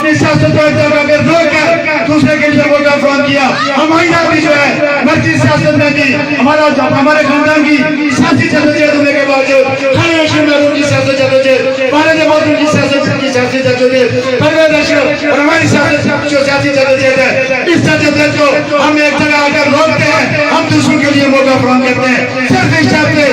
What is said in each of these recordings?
اپنی سیاست کو ایک جگہ پہ روک کر دوسرے کے لیے ووٹ فراہم کیا. ہم آئندہ بھی جو ہے مرکزی سیاست میں بھی ہمارے خاندان کی سیاسی جدوجہد ہونے کے باوجود خانہ نشین محروم کی سیاست جدوجہد, والد محترم کی سیاسی جدوجہد, پرویز اشرف اور ہماری جو سیاسی جدوجہد ہے, اس جدوجہد کو ہم ایک جگہ آ کر روکتے ہیں. ہم دوسروں کے لیے موقع فراہم کرتے ہیں صرف اس شرط پہ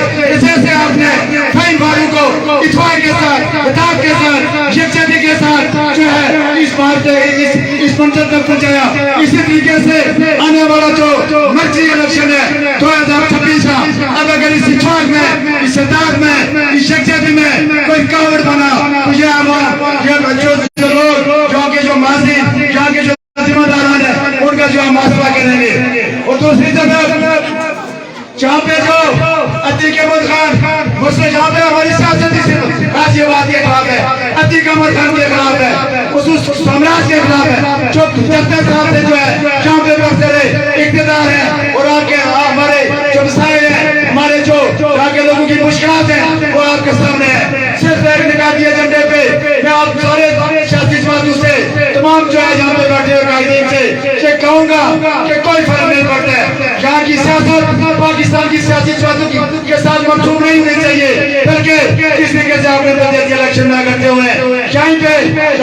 جیسے آپ نے فہیم فاروق کو اتفاق کے ساتھ, اتحاد کے ساتھ, یکجہتی کے ساتھ جو ہے اس منزل تک پہنچایا, اسی طریقے سے آنے والا جو مرکزی الیکشن ہے 2026 کا, اب اگر اس اتفاق میں, اس اتحاد میں, اس یکجہتی میں کوئی کاوڑ بنا تو جو لوگ جو ماضی یہاں کے جو ذمہ داران ہیں ان کا جو ہم محاسبہ کریں گے. اور دوسری طرف جہاں پہ جو عتیق احمد خان مسئلہ جہاں پہ ہماری سیاست راجیواد کے خلاف ہے, عتیق احمد خان کے خلاف ہے, خصوص سامراج کے خلاف ہے, جو 75 سال سے جو ہے جہاں پہ برسر اقتدار ہے اور آپ کے ہمارے جو مسائل ہیں, ہمارے جو یہاں کے لوگوں کی مشکلات ہیں وہ آپ کے سامنے ہے. صرف ایک نکاتی ایجنڈے پہ میں آپ سارے سیاسی جماعتوں سے تمام جو ہے جہاں پہ بیٹھے ہوئے قائدین سے یہ کہوں گا کہ کوئی فرق نہیں پڑتا ہے. یہاں کی سیاست پاکستان کی سیاسی جماعتوں کے ساتھ منسوخ نہیں ہونی چاہیے, بلکہ اس طریقے سے آپ نے بجٹ کے الیکشن نہ کرتے ہوئے یہیں پہ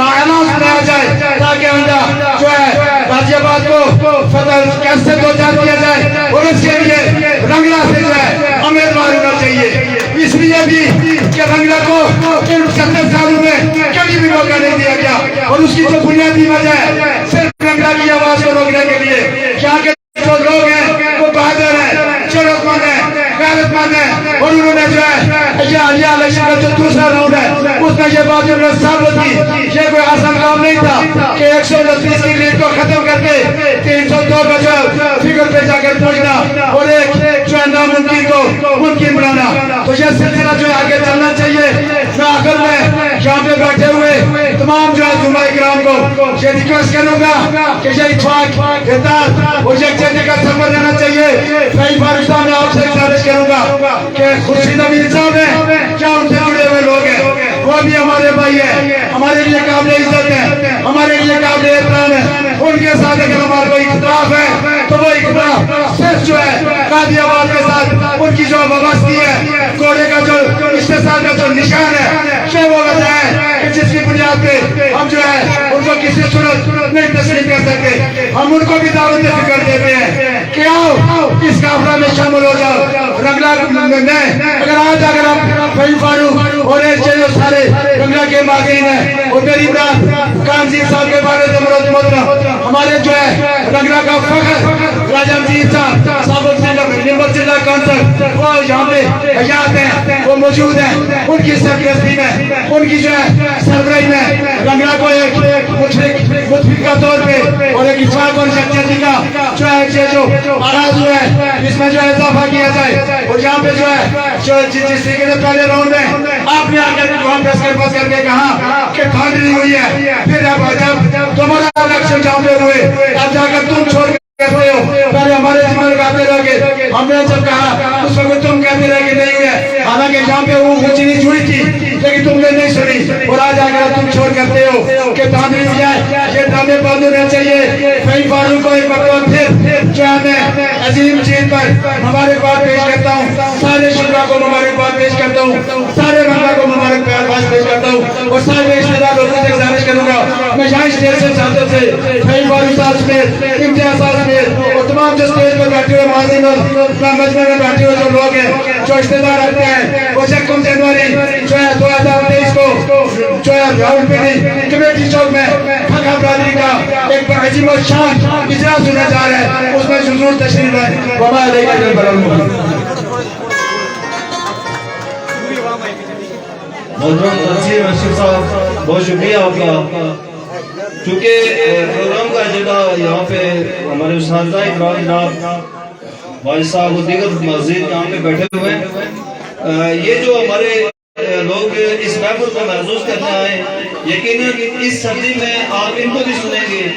اعلان سنایا جائے تاکہ آئندہ جو ہے غازی آباد کو فتح کیسے دو چار کیا جائے, اور اس کے لیے رنگلا سے جو ہے امیدوار ہونا چاہیے. اس لیے بھی کہ رنگلا کو ان 70 سالوں میں کبھی بھی موقع نہیں دیا گیا, اور اس کی جو بنیادی وجہ ہے صرف رنگلا کی آواز کو روکنے کے لیے. یہاں کے جو لوگ ہیں وہ بہادر ہیں, جرأت مند ہیں, غیرت مند ہیں, اور انہوں نے جو ہے یہ الیکشن کا جو دوسرا راؤنڈ ہے اس میں یہ بات جو ثابت کی, یہ کوئی آسان کام نہیں تھا کہ 129 کی لیڈ کو ختم کر کے 302 کا جو فگر پہ جا کر پہنچنا اور ایک جو ہے ناممکن کو ممکن بنانا. تو یہ سلسلہ جو ہے آگے چلنا چاہیے. میں آخر میں یہاں پہ بیٹھے ہوئے تمام جو ہے زمرہ کرام کو یہ ریکویسٹ کروں گا کہ یہ اتفاق, اتحاد اور یکجہتی کا سفر رہنا چاہیے. فہیم فاروق صاحب میں آپ سے گزارش کروں گا کہ خورشید امین صاحب ہیں, کیا ان سے جڑے ہوئے لوگ ہیں, وہ بھی ہمارے بھائی ہیں, ہمارے لیے قابل عزت ہیں, ہمارے لیے قابل احترام ہیں. ان کے ساتھ اگر ہمارا کوئی اختلاف ہے تو وہ اختلاف صرف جو ہے غازی آباد کے ساتھ ان کی جو وابستگی ہے, گھوڑے کا جو استحصال کا جو نشان ہے, یہ وہ وجہ ہے کہ جس کی بنیاد پہ ہم جو ہے ان کو کسی صورت نہیں تسلیم کر سکتے. ہم ان کو بھی دعوت فکر دیتے ہیں کہ آؤ اس قافلہ میں شامل ہو جاؤ. رنگلا میں اگر آپ فہیم فاروق اور سارے رنگلا کے ماغرین ہیں, اور میری برات کانزی صاحب کے بارے میں محترم ہمارے جو ہے رنگلا کا فخر راجہ مجید صاحب سابق نمبر ضلع کونسل وہ یہاں پہ حیات ہیں, وہ موجود ہیں. ان کی سرپرستی میں, ان کی جو ہے سربراہی میں رنگلا کو ایک متفق کا طور پہ اور ایک اتفاق اور یکجہتی کا جو ہے یہ جو آغاز ہوا ہے اس میں جو ہے اضافہ کیا جائے. اور یہاں پہ جو ہے جس طریقے سے پہلے راؤنڈ میں آپ نے آ کر وہاں پس کر کے کہا کہ دھاندلی ہوئی ہے, پھر اب جب تمہارا الیکشن جہاں پہ ہوئے اب جا کر تم چھوڑ کرتے ہو, پہلے ہمارے ذمہ لگاتے رہے. ہم نے جب کہا اس وقت تم کہتے رہے کہ نہیں ہے, حالانکہ جہاں پہ وہ چینی جڑی تھی لیکن تم نے نہیں سنی, اور آج آ کر تم چھوڑ کرتے ہو کہ دھاندلی ہو جائے. یہ ڈرامے بند ہونے چاہیے. فہیم فاروق کو ایک مرتبہ پھر جو ہے میں عظیم چیز پر مبارکباد پیش کرتا ہوں, سارے شعراء کو مبارکباد پیش کرتا ہوں, سارے رنگلا کو مبارکباد پیش کرتا ہوں, اور سارے رشتہ دار لوگوں سے گزارش کروں گا میں یہاں اسٹیج سے ساتھ سے فہیم فاروق صاحب سمیت, امتیاز صاحب سمیت اور تمام جو اسٹیج پر بیٹھے ہوئے معززین اور مجمع میں بیٹھے ہوئے جو لوگ ہیں جو رشتہ دار رہتے ہیں, وہ 1 جنوری جو ہے 2023 کو جو ہے راولپنڈی کمیٹی چوک میں پھکا برادری کا ایک عظیم الشان اجلاس ہونے جا رہا ہے, اس میں ضرور تشریف لائیں. وبا علیکم محترم تنظیم اشرف صاحب بہت شکریہ آپ کا. چونکہ پروگرام کا ایجنڈا یہاں پہ ہمارے اساتذہ اکرام جناب واجد صاحب و دیگر مزید یہاں پہ بیٹھے ہوئے ہیں, یہ جو ہمارے لوگ اس محفل کو محسوس کرنے آئے, یقیناً اس سردی میں آپ ان کو بھی سنیں گے,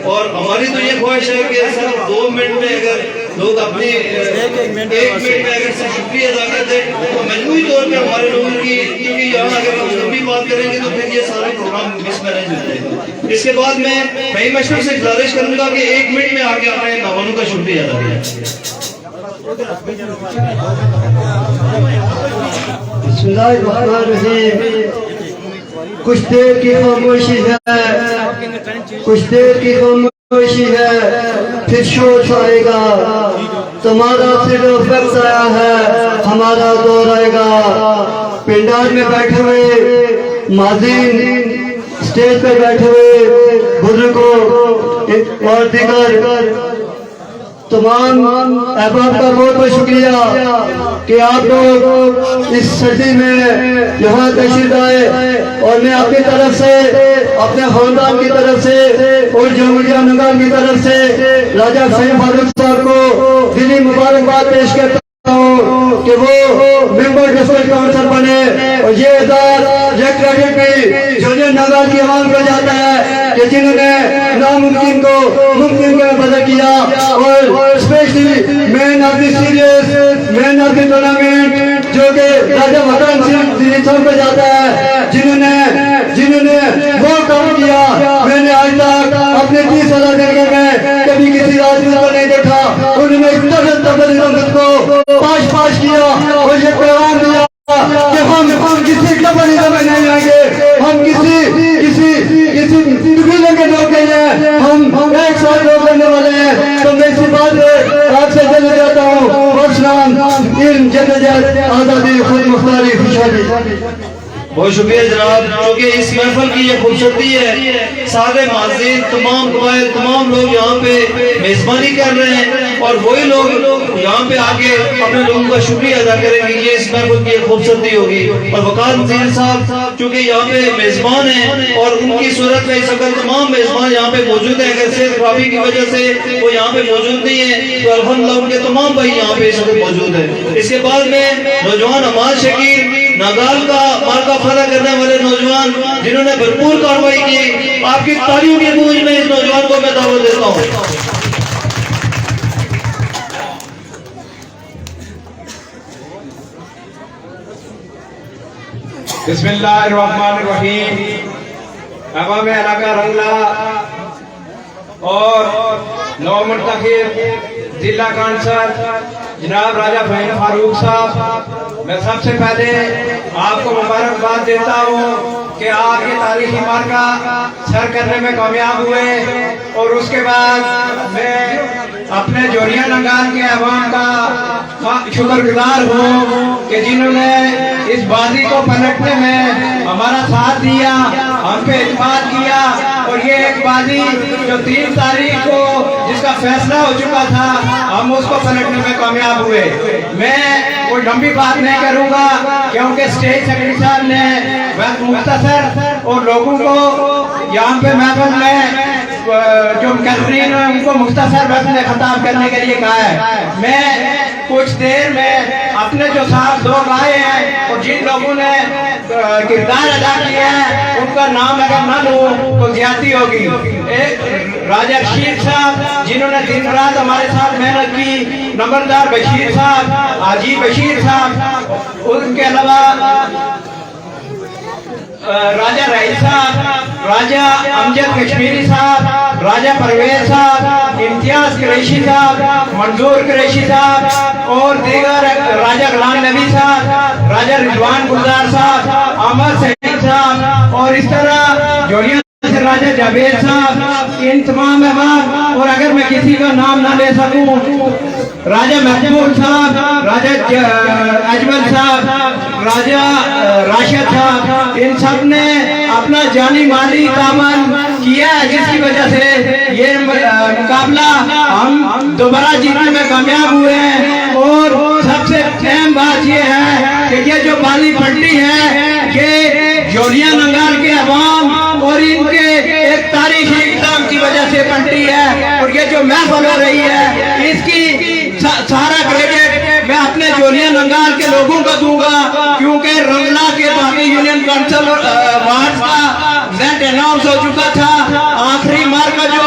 اور ہماری تو یہ خواہش ہے کہ صرف 2 منٹ میں اگر لوگ اپنے ایک منٹ میں اگر سے شکریہ ادا کرتے تو مجموعی طور پہ ہمارے لوگوں کی، کیونکہ یہاں اگر ہم لمبی بات کریں گے تو پھر یہ سارے پروگرام مس مینیج ہوتے ہیں۔ اس کے بعد میں بھائی مشرف سے گزارش کروں گا کہ 1 منٹ میں آ کے اپنے مہمانوں کا شکریہ ادا کریں۔ بسم اللہ الرحمن الرحیم۔ کچھ دیر کی خاموشی ہے، کچھ دیر کی خاموشی ہے، پھر شور آئے گا۔ تمہارا صرف وقت آیا ہے، ہمارا دور آئے گا۔ پنڈال میں بیٹھے ہوئے معززین، اسٹیج پہ بیٹھے ہوئے بزرگوں اور دیگر تمام احباب کا بہت بہت شکریہ کہ آپ لوگ اس سردی میں یہاں تشریف لائے، اور میں اپنی طرف سے، اپنے خاندان کی طرف سے اور جمہوریہ نگار کی طرف سے راجہ حسین فاروق صاحب کو دلی مبارکباد پیش کرتا ہوں کہ وہ ممبر ڈسٹرکٹ کاؤنسل بنے، اور یہ اعزاز یہ کریڈٹ بھی جمہوریہ نگار کی عوام کو جاتا ہے کہ جنہوں نے ناممکن کو ممکن میں بدل کیا، اور specially man of the series, man of the tournament جو کہ راجہ مکرم سنگھ صاحب کو جاتا ہے، جنہوں نے وہ کام کیا۔ میں نے آج تک اپنے 30 سالہ زندگی میں کبھی کسی آدمی کو نہیں دیکھا، انہوں نے اس کو پاش کیا اور یہ پیغام دیا کہ ہم کسی کمپنی میں نہیں آئیں گے، ہم کسی قبیلے کے لوگ نہیں ہیں، ہم ایک ساتھ لوگ رہنے والے ہیں۔ تو میں اسی بات میں آپ سے جلد جاتا ہوں، اسلام علم جدوجہد آزادی خود مختاری خوشحالی۔ بہت شکریہ جناب، کیونکہ اس محفل کی یہ خوبصورتی ہے، سارے معززین، تمام قبائل، تمام لوگ یہاں پہ میزبانی کر رہے ہیں، اور وہی لوگ یہاں پہ آ کے اپنے لوگوں کا شکریہ ادا کریں گے۔ یہ اس محفل کی ایک خوبصورتی ہوگی، اور وقار وزیر صاحب چونکہ یہاں پہ میزبان ہیں، اور ان کی صورت میں اس وقت تمام میزبان یہاں پہ موجود ہیں، اگر صرف کافی کی وجہ سے وہ یہاں پہ موجود نہیں ہیں تو الحمدللہ ان کے تمام بھائی یہاں پہ اس وقت موجود ہیں۔ اس کے بعد میں نوجوان امان شکیر ناگال کا مارکہ فتح کرنے والے نوجوان جنہوں نے بھرپور کارروائی کی، آپ کی تالیوں کی گونج میں اس نوجوان کو میں دعوت دیتا ہوں۔ بسم اللہ الرحمن الرحیم۔ عوام علاقہ رنگلا اور نو منتخب ضلع کونسل جناب راجہ حسین فاروق صاحب، میں سب سے پہلے آپ کو مبارکباد دیتا ہوں کہ آپ یہ تاریخی مارکہ سر کرنے میں کامیاب ہوئے، اور اس کے بعد میں اپنے جوریہ نگار کے عوام کا شکر گزار ہوں کہ جنہوں نے اس بازی کو پلٹنے میں ہمارا ساتھ دیا، ہم پہ اعتماد کیا، اور یہ ایک بازی جو 3 تاریخ کو جس کا فیصلہ ہو چکا تھا، ہم اس کو پلٹنے میں کامیاب ہوئے۔ میں کوئی لمبی بات نہیں کروں گا کیونکہ اسٹیج سیکرٹری صاحب نے بہت مختصر اور لوگوں کو یہاں پہ محفل میں جو مقررین ہیں ان کو مختصر محفل خطاب کرنے کے لیے کہا ہے۔ میں کچھ دیر میں اپنے جو صاحب لوگ آئے ہیں اور جن لوگوں نے کردار ادا کیا ہے ان کا نام اگر نہ لوں تو زیادتی ہوگی۔ ایک راجہ رشید صاحب جنہوں نے دن رات ہمارے ساتھ محنت کی، نمبردار بشیر صاحب، حاجی بشیر صاحب، ان کے علاوہ راجہ رئیس صاحب، راجہ امجد کشمیری صاحب، راجہ پرویز صاحب، امتیاز قریشی صاحب، منظور قریشی صاحب، اور دیگر راجہ غلام نبی صاحب، راجہ رضوان گلزار صاحب، احمد سعید صاحب، اور اس طرح جوڑیاں سے راجہ جاوید صاحب، ان تمام مہمان، اور اگر میں کسی کا نام نہ لے سکوں، راجہ محمود صاحب، راجہ اجمل صاحب، راجہ راشد صاحب، ان سب نے اپنا جانی مالی تعاون کیا ہے جس کی وجہ سے یہ مقابلہ ہم دوبارہ جیتنے میں کامیاب ہوئے ہیں۔ اور سب سے اہم بات یہ ہے کہ یہ جو بازی پھٹی ہے یہ جوڑیاں ننگال کے عوام اور ان کے ایک تاریخی اقدام کی وجہ سے پھٹی ہے، اور یہ جو محفل ہو رہی ہے اس کی سارا کریڈٹ میں اپنے جوڑیاں ننگال کے لوگوں کو دوں گا، کیونکہ رنگلا کے باقی یونین کونسل وارڈ کا ریزلٹ اناؤنس ہو چکا تھا۔ آخری مارکہ جو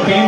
3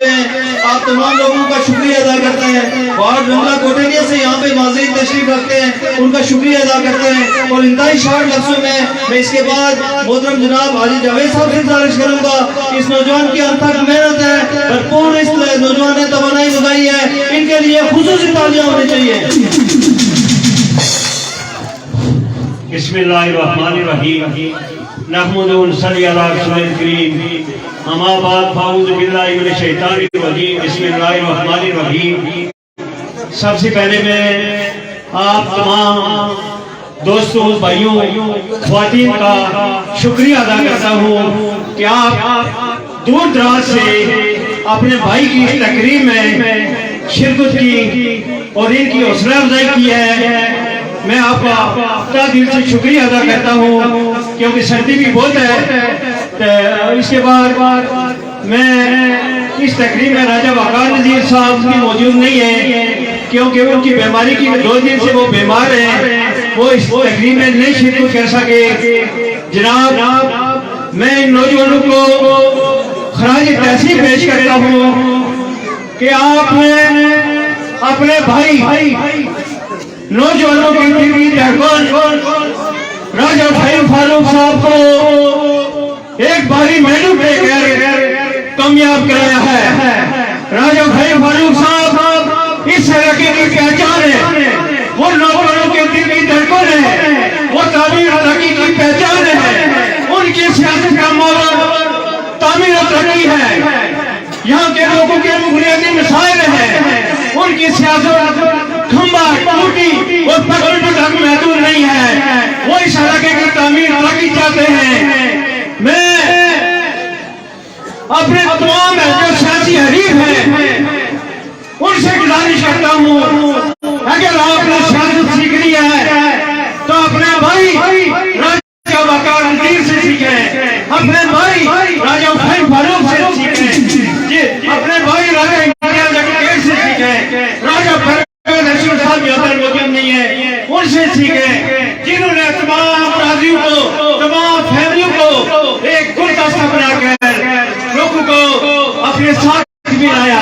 آپ تمام لوگوں کا شکریہ ادا کرتے ہیں اور رنگلا کوٹینیا سے یہاں پہ مزید تشریف رکھتے ہیں ان کا شکریہ ادا کرتے ہیں اور انتہائی شارٹ لفظوں میں اس کے بعد محترم جناب حاجی جاوید صاحب سے گزارش کروں گا کہ اس نوجوان کی انتھک محنت ہے بھرپور اس نوجوان نے توانائی لگائی ہے ان کے لیے خصوصی تالیاں ہونی چاہیے بسم اللہ الرحمن الرحیم نحمد و نصلی علی رسول الکریم اما بعد فاعوذ باللہ من الشیطان الرجیم بسم اللہ الرحمن الرحیم سب سے پہلے میں آپ تمام دوستوں بھائیوں خواتین کا شکریہ ادا کرتا ہوں کہ آپ دور دراز سے اپنے بھائی کی اس تقریب میں شرکت کی اور ان کی حوصلہ افزائی کی ہے میں آپ کا تہ دل سے شکریہ ادا کرتا ہوں کیونکہ سردی بھی بہت ہے اس کے بعد میں اس تقریب میں راجہ وقار نذیر صاحب بھی موجود نہیں ہے کیونکہ ان کی بیماری کی 2 دن سے وہ بیمار ہیں وہ اس تقریب میں نہیں شرکت کر سکے جناب میں ان نوجوانوں کو خراج تحسین پیش کرتا ہوں کہ آپ نے اپنے بھائی نوجوانوں کی دلی دہقان راجہ بھائی فاروق صاحب کو ایک باری محنت دے کر کامیاب کرایا ہے راجہ بھائی فاروق صاحب اس علاقے کی پہچان ہے وہ نوجوانوں کے دل کی دھڑکن ہے وہ تعمیر ترقی کی پہچان ہے ان کی سیاست کا موضوع تعمیر و ترقی ہے یہاں کے لوگوں کے بنیادی مسائل ہیں ان کی سیاست کھمبا ٹوٹی اور پکڑ تک محدود نہیں ہے وہ اس علاقے کی تعمیر ترقی چاہتے ہیں میں اپنے تمام جو سیاسی حریف ہیں ان سے گزارش کرتا ہوں اگر آپ نے سیاست سیکھنی ہے تو اپنے بھائی راجہ وقار نذیر سے سیکھیں اپنے بھائی راجہ بھائی فاروق سے سیکھیں اپنے بھائی راجہ امتیاز اکیل سے سیکھیں راجہ رسول صاحب یہاں پر موجود نہیں ہے ان سے سیکھیں جنہوں نے تمام قاضیوں کو تمام فیملیوں کو ایک گلدستہ بنا کر لوگوں کو اپنے ساتھ ملایا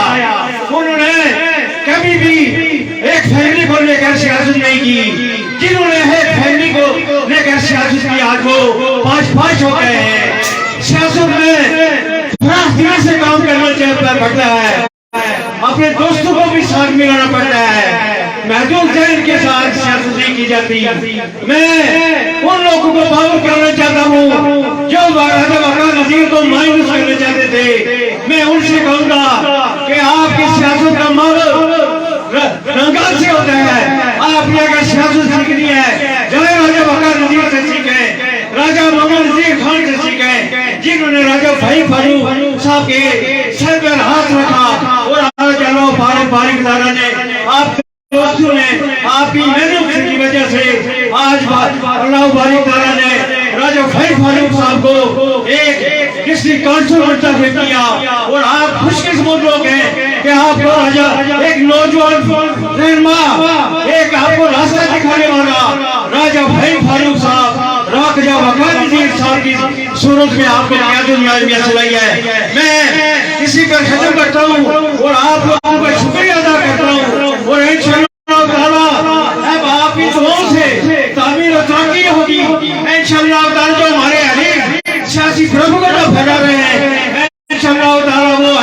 انہوں نے کبھی بھی ایک فیملی کو لے کر سیاست نہیں کی جنہوں نے ایک فیملی کو لے کر سیاست کی آج وہ پاش ہو گئے ہیں سیاست میں فراخ سے کام کرنا پڑتا ہے اپنے دوستوں کو بھی ساتھ ملانا پڑتا ہے محدود ذہن کے ساتھ سیاست نہیں کی جاتی میں ان لوگوں کو باور کرنا چاہتا ہوں جو راجہ وقار نذیر کو مایوس کرنا چاہتے تھے میں ان سے کہوں گا کہ آپ کی سیاست کا ماحول رنگات سے ہوتا ہے آپ نے اگر سیاست سیکھنی ہے جائے راجہ وقار نذیر سے سیکھیں راجہ محمد نذیر خان سے سیکھیں جنہوں نے راجہ بھائی فاروق صاحب کے سر پر ہاتھ رکھا اور فارغ دارا نے آپ دوستوں نے آپ کی محنت کی وجہ سے آج اللہ فارغ دارا نے راجہ بھائی فاروق صاحب کو ایک ڈسٹرکٹ کونسل منتخب کیا اور آپ خوش قسمت لوگ ہیں کہ آپ کو راجہ ایک نوجوان رہنما ایک آپ کو راستہ دکھانے والا راجہ بھائی فاروق صاحب راجہ وقار نذیر صاحب کی صورت میں آپ کو نیازیاں چلائی ہے میں کسی پر ختم کرتا ہوں اور آپ لوگوں کا شکریہ ادا کرتا ہوں اور انشاءاللہ تعالیٰ اب آپ کی دعاؤں سے تعمیر و ترقی ہوگی انشاءاللہ تعالیٰ جو ہمارے حریف سیاسی پروپیگنڈا پھیلا رہے ہیں انشاءاللہ تعالیٰ وہ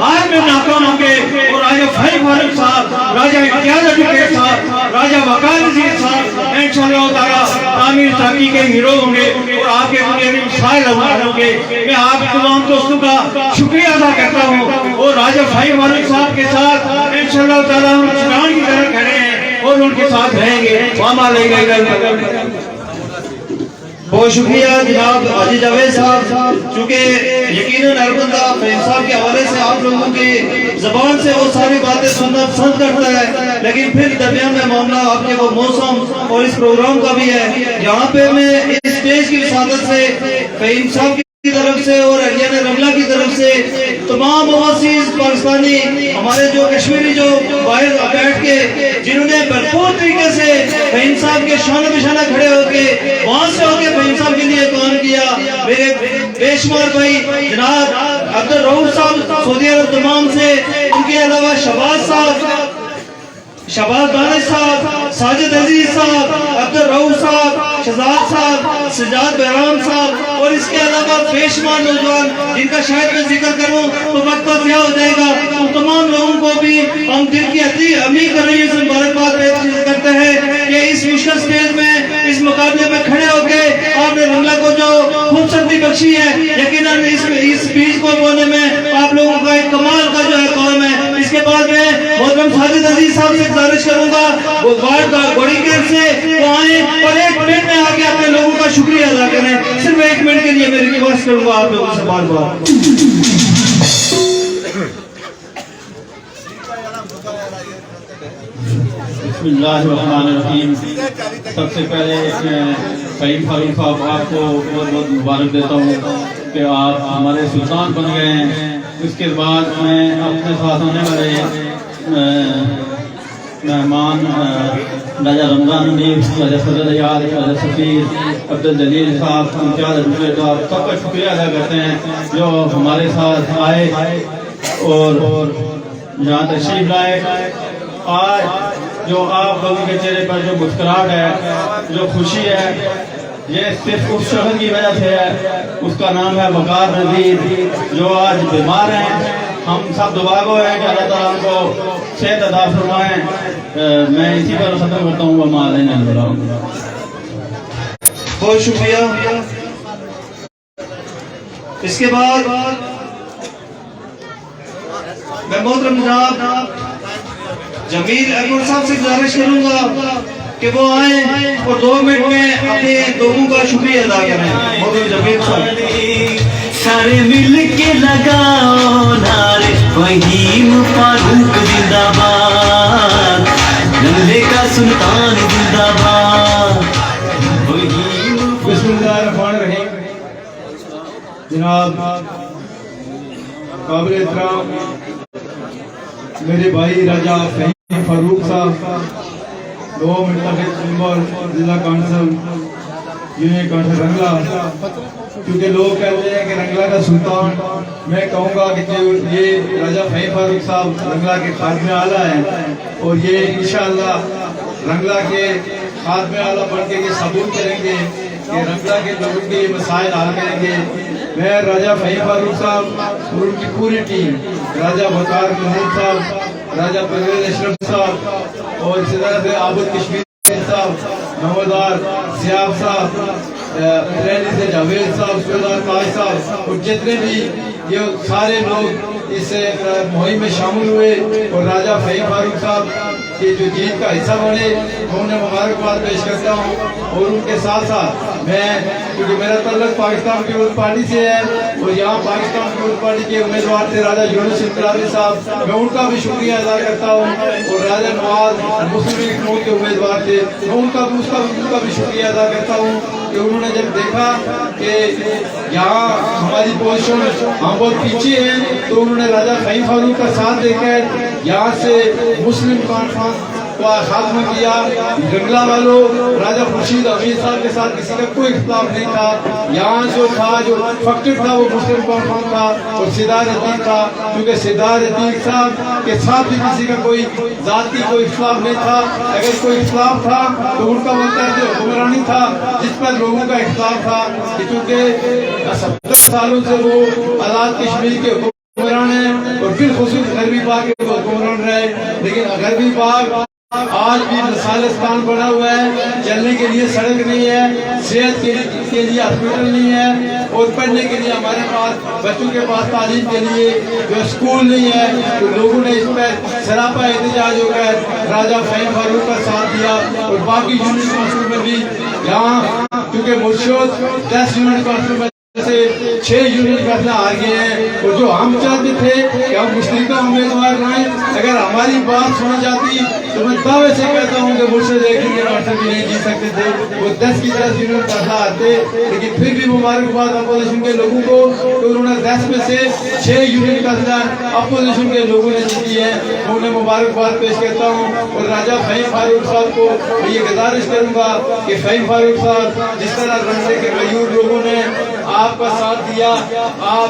ہر میں ناکام ہوں گے اور راجہ بھائی فاروق صاحب راجہ امتیاز اکیل صاحب راجہ وقار نذیر صاحب انشاءاللہ تعالیٰ تعمیر ترقی کے ہیرو ہوں گے اور آپ کے بنیادی مسائل حل ہوں گے میں آپ تمام دوستوں کا شکریہ ادا کرتا ہوں اور راجہ بھائی فاروق صاحب کے ساتھ انشاءاللہ تعالیٰ ہم چنان کی طرح کھڑے ہیں اور ان کے ساتھ رہیں گے وما علینا بہت شکریہ جناب حاجی جاوید صاحب چونکہ یقیناً ہر بندہ فہیم صاحب کے حوالے سے آپ لوگوں کی زبان سے وہ ساری باتیں سننا پسند کرتا ہے لیکن پھر درمیان میں معاملہ آپ کے وہ موسم اور اس پروگرام کا بھی ہے یہاں پہ میں اس اسٹیج کی وسادت سے فہیم صاحب کی طرف سے اور اہلیان رملہ کی طرف سے تمام اوورسیز پاکستانی ہمارے جو کشمیری جو باہر بیٹھ کے جنہوں نے بھرپور طریقے سے فہیم صاحب کے شانہ بشانہ کھڑے ہو کے وہاں سے ہو کے فہیم صاحب کے لیے کام کیا میرے بے شمار بھائی جناب عبد الرؤوف صاحب سعودی عرب دمام سے، ان کے علاوہ شہباز صاحب، شہباز دانش صاحب، ساجد عزیز صاحب، عبد الرؤوف صاحب، شہزاد صاحب، سجاد بہرام صاحب، اور اس کے علاوہ بے شمار نوجوان جن کا شاید میں ذکر کروں تو وقت کا ضیاع ہو جائے گا. ان تمام لوگوں کو بھی ہم دل کی عمیق رویے سے مبارکباد پیش کرتے ہیں کہ اس مشکل سٹیج میں، اس مقابلے میں کھڑے ہو کے آپ نے رنگلا کو جو خوبصورتی بخشی ہے، یقیناً اس بیج کو بونے میں آپ لوگوں کا ایک کمال کا جو ہے کام ہے. اس کے بعد میں محترم ساجد عزیز صاحب سے گزارش کروں گا وہ وارڈ گوڑی گیٹ سے وہ آئیں اور ایک منٹ میں آ کے اپنے لوگوں کا شکریہ ادا کریں. صرف ایک منٹ کے لیے میری ریکویسٹ کروں گا آپ لوگوں سے بار بار. بسم اللہ الرحمن الرحیم. سب سے پہلے فہیم فاروق صاحب آپ کو بہت بہت مبارک دیتا ہوں کہ آپ ہمارے سلطان بن گئے ہیں. اس کے بعد میں اپنے ساتھ آنے والے مہمان راجہ رمضان منیف، راجہ فضل یاد، راجہ سفیر عبدالجلیل صاحب، امتیاز صاحب، سب کا شکریہ ادا کرتے ہیں جو ہمارے ساتھ آئے اور یہاں تشریف لائے. آج جو آپ لوگوں کے چہرے پر جو مسکراہٹ ہے، جو خوشی ہے، یہ صرف اس شخص کی وجہ سے ہے. اس کا نام ہے وقار نذیر جو آج بیمار ہیں. ہم سب دعا گو ہیں کہ اللہ تعالیٰ ان کو صحت عطا فرمائیں. میں اسی پر ختم کرتا ہوں. وما علینا الا البلاغ. بہت شکریہ. اس کے بعد میں محترم جناب جمیل اکبر صاحب سے گزارش کروں گا کہ وہ آئیں اور 2 منٹ میں اپنے لوگوں کا شکریہ ادا کریں. محترم جمیل صاحب. سارے مل کے لگاؤ نعرے فہیم فاروق زندہ باد، لمبے کا سلطان زندہ باد. بسم اللہ الرحمن الرحیم. جناب قابل احترام میرے بھائی راجہ فہیم فاروق صاحب، 2 منتخب ممبر ضلع کونسل یونین کونسل رنگلا. کیونکہ لوگ کہتے ہیں کہ رنگلا کا سلطان، میں کہوں گا کہ یہ راجہ فہیم فاروق صاحب رنگلا کے خادم اعلیٰ ہیں اور یہ انشاءاللہ رنگلا کے خادم اعلیٰ بن کے یہ ثبوت کریں گے کہ رنگلا کے لوگوں کے یہ مسائل حل کریں گے. میں راجہ فہیم فاروق صاحب اور ان کی پوری ٹیم، راجہ وقار محمود صاحب، راجہ پرویز اشرف صاحب اور اسی طرح سے عابد کشمیر صاحب، نوادار سیاب صاحب، ریلی سے جاوید صاحب، سردار تاج صاحب اور جتنے بھی یہ سارے لوگ اس مہم میں شامل ہوئے اور راجہ فہیم فاروق صاحب کہ جو جیت کا حصہ بنے، میں انہیں مبارکباد پیش کرتا ہوں. اور ان کے ساتھ ساتھ میں، کیونکہ میرا تعلق پاکستان پیپلز پارٹی سے ہے اور یہاں پاکستان پیپلز پارٹی کے امیدوار تھے راجہ یونس انقلابی صاحب، میں ان کا بھی شکریہ ادا کرتا ہوں. اور راجہ نواز مسلم لیگ نون کے امیدوار تھے، میں ان کا بھی شکریہ ادا کرتا ہوں کہ انہوں نے جب دیکھا کہ یہاں ہماری پوزیشن ہم بہت پیچھے ہیں تو انہوں نے راجہ فہیم فاروق کا ساتھ دے کر یہاں سے مسلم کانفرنس کا خاتمہ کیا. رنگلا والوں راجہ خورشید امیر صاحب کے ساتھ کسی کا کوئی اختلاف نہیں تھا. یہاں جو تھا، جو فیکٹر تھا وہ مسلم کانفرنس تھا اور سردار عتیق تھا. کیونکہ سردار عتیق صاحب کے ساتھ بھی کسی کا کوئی ذاتی کوئی اختلاف نہیں تھا. اگر کوئی اختلاف تھا تو ان کا مطلب جو حکمرانی تھا جس پر لوگوں کا اختلاف تھا، کیونکہ 70 سالوں سے وہ آزاد کشمیر کے حکمران ہیں اور بالخصوص غربی پاک کے حکمران رہے. لیکن غربی پاک آج بھی مثالستان بنا ہوا ہے. چلنے کے لیے سڑک نہیں ہے، صحت کے لیے ہاسپٹل نہیں ہے اور پڑھنے کے لیے ہمارے پاس بچوں کے پاس تعلیم کے لیے جو اسکول نہیں ہے. تو لوگوں نے اس پر سراپا احتجاج ہو کر راجہ فہیم فاروق کا ساتھ دیا اور باقی یونین کونسل میں بھی یہاں کیونکہ مرشد 10 یونین کونسل میں سے 6 یونین فیصلہ آ گئے ہیں. اور جو ہم چاہتے تھے کہ ہم مشترکہ امیدوار لائیں، اگر ہماری بات سنی جاتی تو میں دعوے سے کہتا ہوں کہ مرشد 1 یونین کونسل بھی نہیں جیت سکتے تھے. وہ 10 کی 10 یونین فیصلہ آتے. لیکن پھر بھی مبارکباد اپوزیشن کے لوگوں کو کہ انہوں نے 10 میں سے 6 یونین فیصلہ اپوزیشن کے لوگوں نے جیتی ہے. میں انہیں مبارکباد پیش کرتا ہوں. اور راجہ فہیم فاروق صاحب کو میں یہ گزارش کروں گا کہ فہیم فاروق صاحب جس طرح رنگلے کے غیور لوگوں نے آپ کا ساتھ دیا، آپ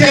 6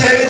6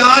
4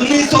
1900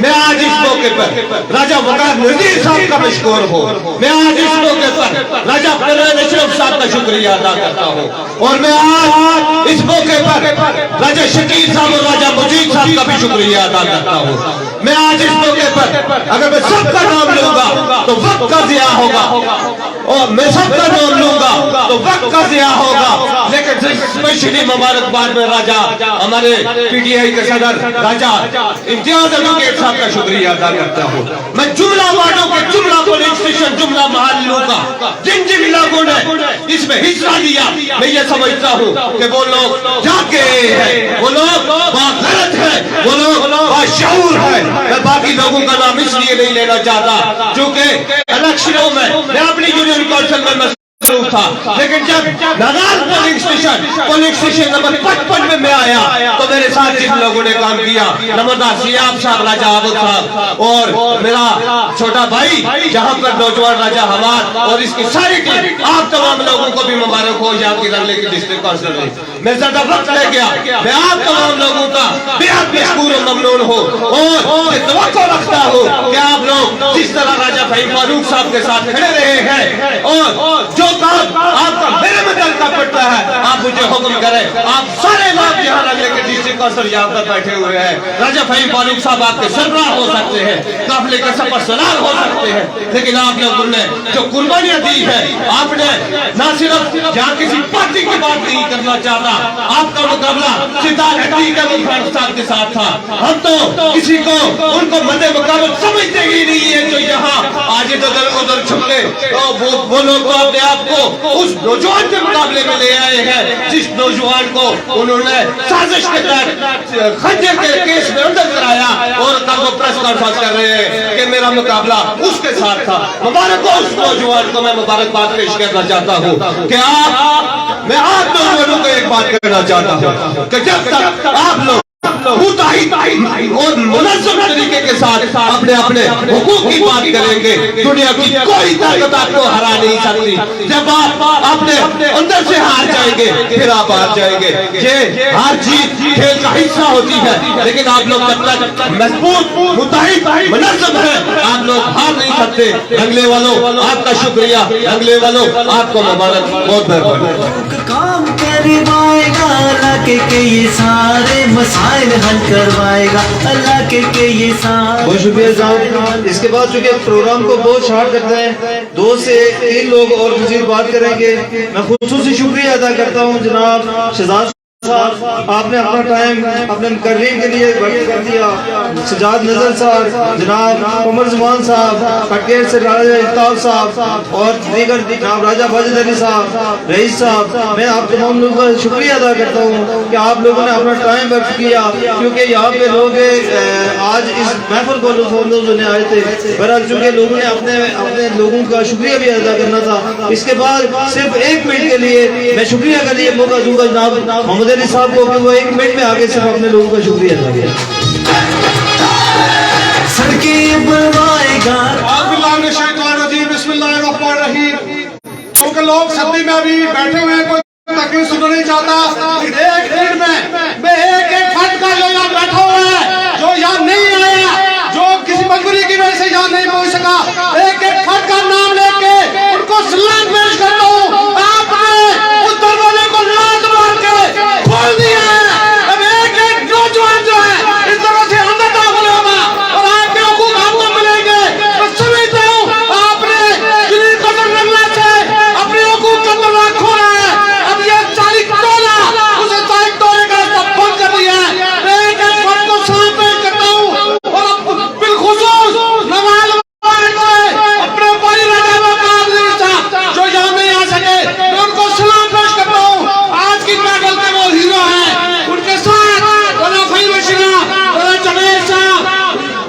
میں آج اس موقع پر راجہ وقار نذیر صاحب کا مشکور ہوں. میں آج اس موقع پر راجہ پروین اشرف صاحب کا شکریہ ادا کرتا ہوں. اور میں آج اس موقع پر راجہ شکیل صاحب اور راجہ مجید صاحب کا بھی شکریہ ادا کرتا ہوں. میں آج اس موقع پر اگر میں سب کا نام لوں گا تو وقت کا ضیاع ہوگا, اور میں سب کا نام لوں گا تو وقت کا ضیاع ہوگا. لیکن اسپیشلی مبارکباد میں راجہ ہمارے پی ٹی آئی کے صدر راجہ امتیاز ایڈوکیٹ صاحب کا شکریہ ادا کرتا ہوں. میں جملہ وارڈوں کے جملہ پولیس اسٹیشن جملہ محلوں کا جن جن لوگوں نے اس میں حصہ لیا, میں یہ سمجھتا ہوں کہ وہ لوگ جاگے ہیں, وہ لوگ باغیرت ہیں, وہ لوگ باشعور ہیں. میں باقی لوگوں کا نام اس لیے نہیں لینا چاہتا چونکہ الیکشنوں میں اپنی یونین کونسل میں تھا, لیکن جب نگال پولنگ اسٹیشن نمبر 55 میں آیا تو میرے ساتھ جن لوگوں نے کام کیا, نمبردار سیاب صاحب, راجہ عابد صاحب اور میرا چھوٹا بھائی جہاں پر نوجوان راجہ حماد اور اس کی ساری ٹیم, آپ تمام لوگوں کو بھی مبارک ہو یہاں کی رنگلے کی ڈسٹرکٹ کونسل میں. میں زیادہ وقت لے گیا, میں آپ تمام لوگوں کا بہت مشکور و ممنون ہوں اور یہ توقع رکھتا ہوں کہ آپ لوگ جس طرح راجہ فہیم فاروق صاحب کے ساتھ کھڑے رہے ہیں اور جو کام آپ کا میرے مدل کا پڑتا ہے آپ مجھے حکم کریں. آپ سارے لوگ یہاں رنگلے کے ڈسٹرکٹ کونسل یہاں پر بیٹھے ہوئے ہیں. راجہ فہیم فاروق صاحب آپ کے سربراہ ہو سکتے ہیں, قافلے کے سفر سالار ہو سکتے ہیں, لیکن آپ لوگوں نے جو قربانیاں دی ہیں, آپ نے نہ صرف جہاں کسی پارٹی کی بات نہیں کرنا چاہتا, آپ کا مقابلہ ستار ہڈی کے مفید صاحب کے ساتھ تھا. ہم تو کسی کو ان کو مد مقابل سمجھتے ہی نہیں ہے جو یہاں آج ادھر چھپے. وہ لوگ تو اپنے آپ کو اس نوجوان کے مقابلے میں لے آئے ہیں جس نوجوان کو انہوں نے سازش کے تحت خنجر کے کیس میں اندر کرایا اور کل وہ پریس کانفرنس کر رہے ہیں کہ میرا مقابلہ اس کے ساتھ تھا. مبارک ہو اس نوجوان کو, میں مبارکباد پیش کرنا چاہتا ہوں کہ میں آپ لوگوں کو ایک بات کہنا چاہتا ہوں کہ جب تک آپ لوگ اور منظم طریقے کے ساتھ اپنے حقوق کی بات کریں گے, دنیا کی کوئی طاقت آپ کو ہرا نہیں سکتی. جب آپ اپنے اندر سے ہار جائیں گے پھر آپ ہار جائیں گے. یہ ہار جیت کھیل کا حصہ ہوتی ہے, لیکن آپ لوگ جب تک مضبوط متحد منظم ہیں آپ لوگ ہار نہیں سکتے. رنگلے والوں آپ کا شکریہ, رنگلے والوں آپ کو مبارک, بہت مہربانی. کام کروائے گا اللہ کے یہ سارے مسائل حل کروائے گا, اللہ کے یہ سارے. بہت شکریہ صاحب. اس کے بعد چونکہ پروگرام کو بہت شارٹ کرتے ہیں, 2 سے 3 لوگ اور مزید بات کریں گے. میں خصوصی شکریہ ادا کرتا ہوں جناب شہزاد صاحب, آپ نے اپنا ٹائم اپنے مقررین کے لیے وقت کر دیا. سجاد نظر صاحب, جناب عمر زمان صاحب, کٹکیر سے راجہ الطاف صاحب اور دیگر جناب راجہ فاضل علی صاحب, رئیس صاحب, میں آپ تمام لوگوں کا شکریہ ادا کرتا ہوں کہ آپ لوگوں نے اپنا ٹائم وقت کیا, کیونکہ یہاں پہ لوگ آج اس محفل کو لوگ آئے تھے. بہرحال چونکہ لوگوں نے اپنے لوگوں کا شکریہ بھی ادا کرنا تھا. اس کے بعد صرف 1 منٹ کے لیے میں شکریہ کے لیے موقع دوں گا جناب محمد علی صاحب کو کہ وہ 1 منٹ میں آگے صرف اپنے لوگوں کا شکریہ ادا کیا. سڑکیں بنوائے گا. بسم اللہ الرحمن الرحیم. کیونکہ لوگ سردی میں ابھی بیٹھے ہوئے ہیں, کوئی تقریر سننا نہیں چاہتا. 1 منٹ میں ایک فرد کا جو یہاں بیٹھا ہوا ہے, جو یہاں نہیں آیا, جو کسی مجبوری کی وجہ سے یہاں نہیں پہنچ سکا, ایک فرد کا نام لے کے ان کو سلام پیش کرتا ہوں. آپ نے اس دروازے کو لات مار کے کھول دیا ہے. اب ایک نوجوان جو ہے اس طرح سے اندر داخل ہوگا اور آپ کے حقوق آپ کو ملیں گے. میں سمجھتا ہوں آپ نے جنہیں قدر رنگلا سے اپنے حقوق کا دروازہ کھولا ہے. اب یہ 40 ٹولہ اسے 40 ٹولے کا راستہ بند کر دیا ہے. میں ایک فرد کو سلام پیش کرتا ہوں اور بالخصوص نوال اپنے بھائی راجہ وقار صاحب جو یہاں نہیں آ سکے, میں ان کو سلام پیش کرتا ہوں. آج کی محفل کے وہ ہیرو ہیں, ان کے ساتھ راجہ فہیم اشرف, راجہ جاوید صاحب,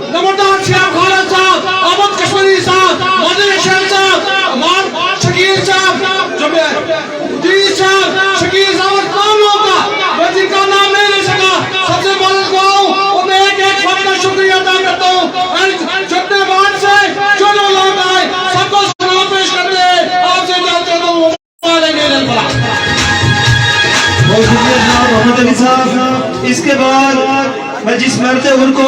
نمبردار سیاب خالد صاحب, احمد کشمیری صاحب, مودی اشرف صاحب, امار شکیل صاحب, جی صاحب, شکیل صاحب اور تمام لوگوں کا میں جن کا نام نہیں لے سکا سب سے بہت کو ہوں اور میں ایک فرد کا شکریہ ادا کرتا ہوں. جتنے بعد سے جو لوگ آئے سب کو سلام پیش کرتے ہیں. آپ سے جانتے ہوں بہت شکریہ جناب محمد علی صاحب. اس کے بعد میں جس مرد سے ان کو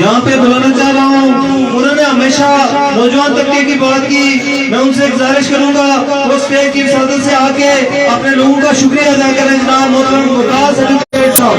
یہاں پہ بلانا چاہ رہا ہوں. انہوں نے ہمیشہ نوجوان طبقے کی بات کی. میں ان سے گزارش کروں گا وہ اسٹیج کی صدر سے آ کے اپنے لوگوں کا شکریہ ادا کریں. جناب محترم وقاص ایڈوکیٹ صاحب.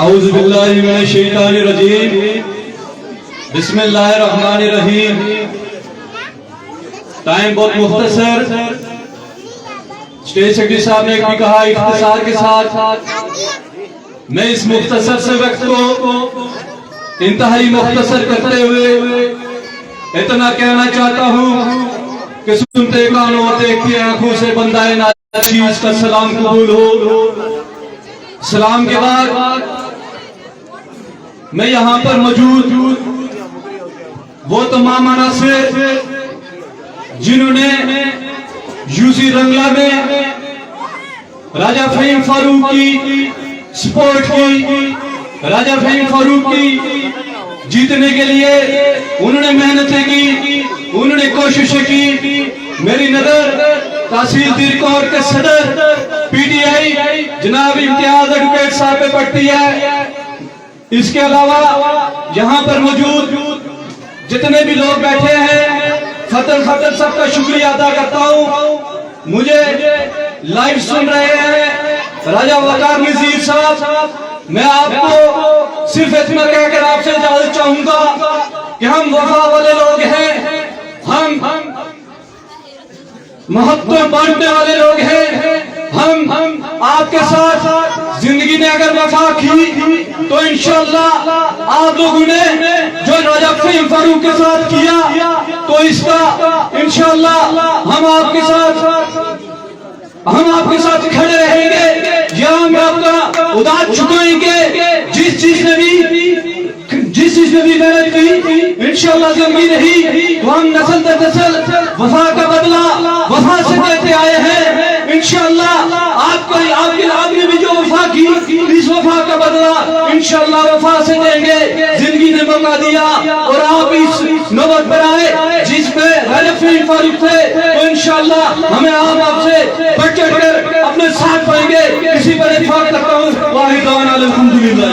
اعوذ باللہ من الشیطان الرجیم بسم اللہ الرحمن الرحیم. ٹائم بہت مختصر. اسٹیج سیکرٹری صاحب نے بھی کہا اختصار کے ساتھ میں اس مختصر سے وقت کو انتہائی مختصر کرتے ہوئے اتنا کہنا چاہتا ہوں کہ سنتے کانوں دیکھتی آنکھوں سے بندہ ناچیز کا سلام قبول ہو. سلام کے بعد میں یہاں پر موجود وہ تمام عناصر جنہوں نے یوسی رنگلا میں راجہ فہیم فاروق کی سپورٹ کی, راجہ فہیم فاروق کی جیتنے کے لیے انہوں نے محنتیں کی, انہوں نے کوششیں کی. میری نظر تحصیل دیر کور کے صدر پی ٹی آئی جناب امتیاز ایڈوکیٹ صاحب پہ پڑتی ہے. اس کے علاوہ یہاں پر موجود جتنے بھی لوگ بیٹھے ہیں خطر سب کا شکریہ ادا کرتا ہوں. مجھے لائیو سن رہے ہیں راجہ وقار نذیر صاحب. میں آپ کو صرف اتنا کہہ کر آپ سے اجازت چاہوں گا کہ ہم وفا والے لوگ ہیں, ہم محبت بانٹنے والے لوگ ہیں. ہم آپ کے ساتھ زندگی نے اگر وفا کی تو انشاءاللہ آپ لوگوں نے جو راجہ فہیم فاروق کے ساتھ کیا تو اس کا انشاءاللہ ہم آپ کے ساتھ کھڑے رہیں گے. یہاں میں آپ کا اداد چکائیں گے. جس چیز نے بھی محنت کی انشاءاللہ زندگی نہیں تو ہم نسل در نسل وفا کا بدلہ وفا سے دیتے آئے ہیں. انشاءاللہ آپ نے بھی جو وفا کی اس وفا کا بدلہ انشاءاللہ وفا سے دیں گے. زندگی نے موقع دیا اور آپ اس نوبت پر آئے جس پہ راجہ فہیم فاروق تھے تو انشاءاللہ ہمیں آپ سے بڑھ چڑھ کر اپنے ساتھ پائیں گے. اسی پر اتفاق کرتا ہوں. واحد دعوانا الحمدللہ.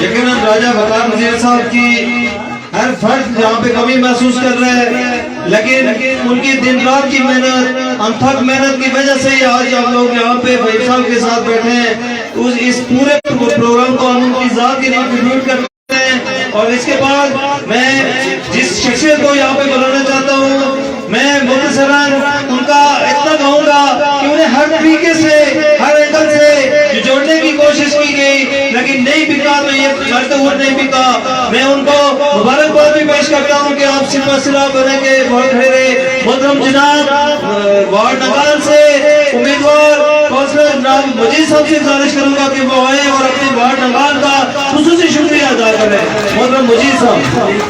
یقیناً راجہ وقار نذیر صاحب کی ہر فرد جہاں پہ کمی محسوس کر رہے ہیں لیکن ان کی دن رات کی محنت انتھک محنت کی وجہ سے آج آپ لوگ یہاں پہ فہیم صاحب کے ساتھ بیٹھے ہیں. اس پورے پروگرام کو ہم ان کی ذات کی کنٹریبیوٹ کرتے ہیں. اور اس کے بعد میں جس شخصیت کو یہاں پہ بلانا چاہتا ہوں میں مختصراً ان کا اتنا کہوں گا کہ انہیں ہر طریقے سے ہر اینگل سے جوڑنے کی کوشش کی گئی لیکن نہیں بکا. تو یہ کرتے ہوئے نہیں بکا. میں ان کو مبارکباد بھی پیش کرتا ہوں کہ آپ سپہ سالار بنے کے بہت کھڑے رہے. محترم جناب وارڈ نگال سے امیدوار کونسلر جناب مجید صاحب سے گزارش کروں گا کہ وہ آئے اور اپنے وارڈ نگال کا خصوصی شکریہ ادا کریں. محترم مجید صاحب.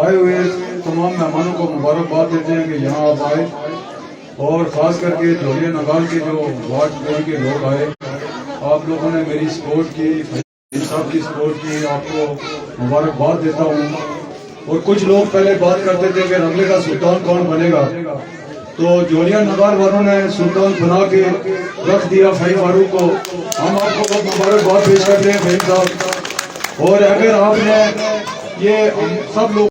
آئے ہوئے تمام مہمانوں کو مبارکباد دیتے ہیں کہ یہاں آپ آئے اور خاص کر کے جھولیا نگال کے جو وارڈ کے لوگ آئے. آپ لوگوں نے میری سپورٹ کی, فہیم صاحب کی سپورٹ کی. آپ کو مبارکباد دیتا ہوں. اور کچھ لوگ پہلے بات کرتے تھے کہ رنگلے کا سلطان کون بنے گا تو جھولیا نگال والوں نے سلطان بنا کے رکھ دیا فہیم فاروق کو. ہم آپ کو بہت مبارکباد پیش کرتے ہیں فہیم صاحب. اور اگر آپ نے یہ سب لوگ